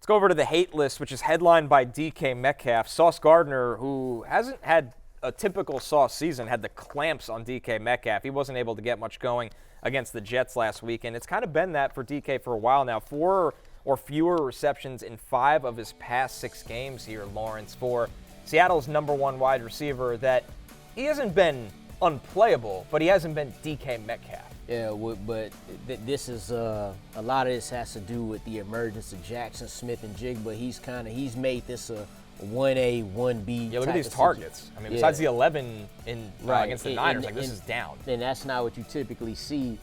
Let's go over to the hate list, which is headlined by DK Metcalf. Sauce Gardner, who hasn't had a typical Sauce season, had the clamps on DK Metcalf. He wasn't able to get much going against the Jets last week, and it's kind of been that for DK for a while now. 4 or fewer receptions in 5 of his past 6 games here, Lawrence, for Seattle's number 1 wide receiver. That he hasn't been unplayable, but he hasn't been DK Metcalf. Yeah, but this is a lot of this has to do with the emergence of Jackson Smith and Jigba. He's made this a 1A, 1B. Yeah, look at these targets. I mean, besides the 11 against the Niners, this is down. And that's not what you typically see.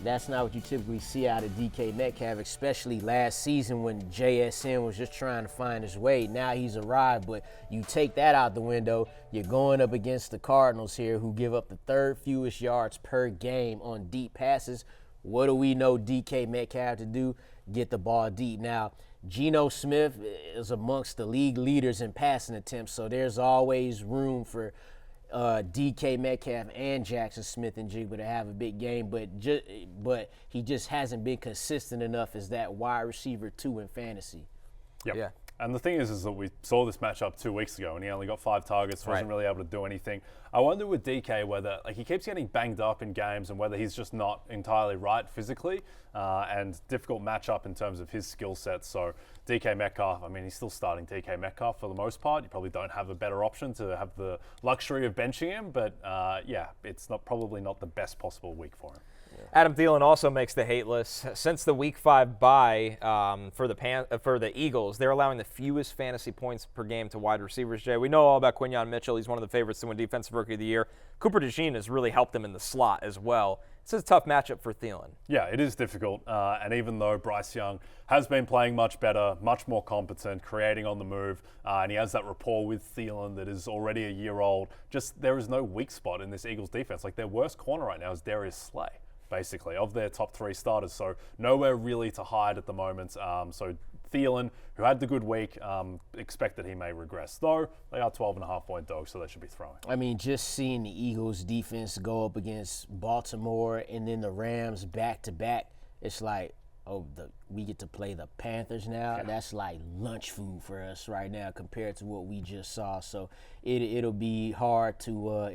That's not what you typically see out of DK Metcalf, especially last season when JSN was just trying to find his way. Now he's arrived, but you take that out the window, you're going up against the Cardinals here, who give up the 3rd fewest yards per game on deep passes. What do we know DK Metcalf to do? Get the ball deep. Now, Geno Smith is amongst the league leaders in passing attempts, so there's always room for DK Metcalf and Jackson Smith and Jigba to have a big game, but he just hasn't been consistent enough as that wide receiver 2 in fantasy. Yep. Yeah. And the thing is that we saw this matchup 2 weeks ago, and he only got 5 targets, wasn't really able to do anything. I wonder with DK whether he keeps getting banged up in games and whether he's just not entirely right physically, and difficult matchup in terms of his skill set. So DK Metcalf, I mean, he's still starting DK Metcalf for the most part. You probably don't have a better option to have the luxury of benching him, but it's probably not the best possible week for him. Adam Thielen also makes the hate list. Since the Week 5 bye for the Eagles, they're allowing the fewest fantasy points per game to wide receivers, Jay. We know all about Quinyon Mitchell. He's one of the favorites to win Defensive Rookie of the Year. Cooper DeJean has really helped him in the slot as well. It's a tough matchup for Thielen. Yeah, it is difficult. And even though Bryce Young has been playing much better, much more competent, creating on the move, and he has that rapport with Thielen that is already a year old, just there is no weak spot in this Eagles defense. Like, their worst corner right now is Darius Slay, basically, of their top 3 starters. So nowhere really to hide at the moment. So Thielen, who had the good week, expect that he may regress. Though they are 12.5-point dogs, so they should be throwing. I mean, just seeing the Eagles defense go up against Baltimore and then the Rams back-to-back, it's like, we get to play the Panthers now. Yeah. That's like lunch food for us right now compared to what we just saw. So it'll be hard to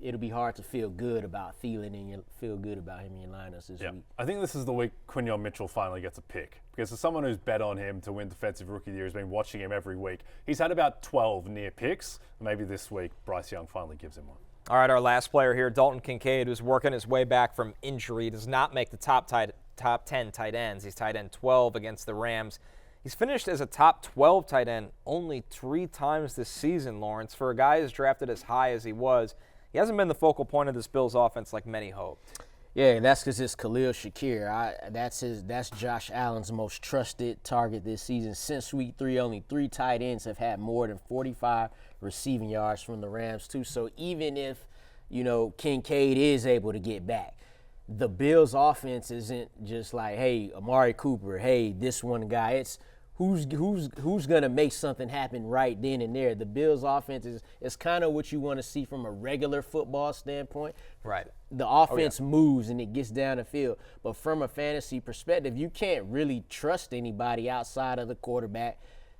it'll be hard to feel good about Thielen and feel good about him in your lineups this week. I think this is the week Quinyon Mitchell finally gets a pick, because as someone who's bet on him to win Defensive Rookie of the Year, has been watching him every week, he's had about 12 near picks. Maybe this week Bryce Young finally gives him one. All right, our last player here, Dalton Kincaid, who's working his way back from injury, does not make the top 10 tight ends. He's tight end 12 against the Rams. He's finished as a top 12 tight end only 3 times this season, Lawrence. For a guy who's drafted as high as he was, he hasn't been the focal point of this Bills offense like many hoped. Yeah, that's because it's Khalil Shakir. That's Josh Allen's most trusted target this season. Since week 3, only 3 tight ends have had more than 45 receiving yards from the Rams, too. So even if, Kincaid is able to get back, the Bills' offense isn't just like, hey, Amari Cooper, hey, this one guy. It's who's going to make something happen right then and there. The Bills' offense is kind of what you want to see from a regular football standpoint. Right. The offense moves and it gets down the field. But from a fantasy perspective, you can't really trust anybody outside of the quarterback,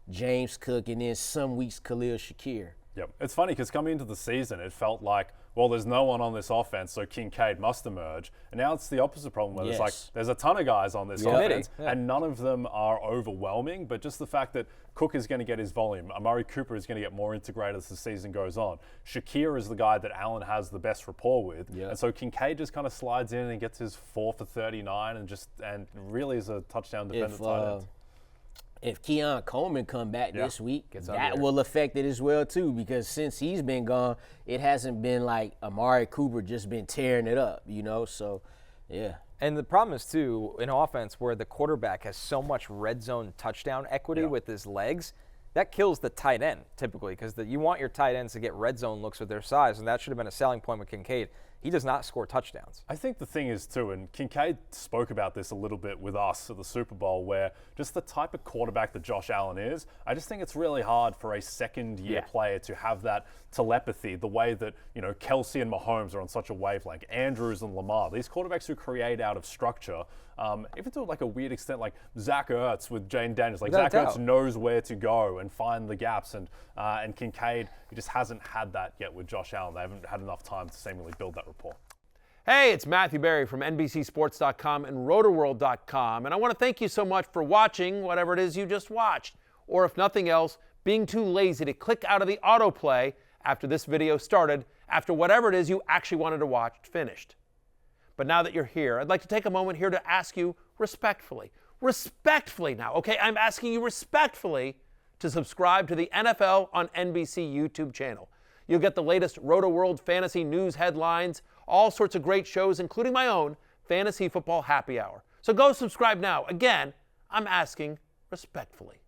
James Cook, and then some weeks Khalil Shakir. Yep. It's funny because coming into the season, it felt like, well, there's no one on this offense, so Kincaid must emerge. And now it's the opposite problem where it's like there's a ton of guys on this offense, and none of them are overwhelming. But just the fact that Cook is going to get his volume, Amari Cooper is going to get more integrated as the season goes on. Shakir is the guy that Allen has the best rapport with. And so Kincaid just kind of slides in and gets his 4 for 39 and really is a touchdown-dependent tight end. If Keon Coleman come back this week, that will affect it as well, too, because since he's been gone, it hasn't been like Amari Cooper just been tearing it up, so, yeah. And the problem is, too, in offense where the quarterback has so much red zone touchdown equity with his legs, that kills the tight end typically because you want your tight ends to get red zone looks with their size, and that should have been a selling point with Kincaid. he does not score touchdowns. I think the thing is too, and Kincaid spoke about this a little bit with us at the Super Bowl, where just the type of quarterback that Josh Allen is, I just think it's really hard for a second-year player to have that telepathy, the way that, you know, Kelsey and Mahomes are on such a wavelength, Andrews and Lamar, these quarterbacks who create out of structure, even to like a weird extent, like Zach Ertz with Jane Daniels. Like Zach Ertz knows where to go and find the gaps, and Kincaid, he just hasn't had that yet with Josh Allen. They haven't had enough time to seemingly build that rapport. Hey, it's Matthew Berry from NBCSports.com and RotoWorld.com, and I want to thank you so much for watching whatever it is you just watched, or if nothing else, being too lazy to click out of the autoplay after this video started, after whatever it is you actually wanted to watch finished. But now that you're here, I'd like to take a moment here to ask you respectfully now, okay? I'm asking you respectfully to subscribe to the NFL on NBC YouTube channel. You'll get the latest Roto-World fantasy news headlines, all sorts of great shows, including my own Fantasy Football Happy Hour. So go subscribe now. Again, I'm asking respectfully.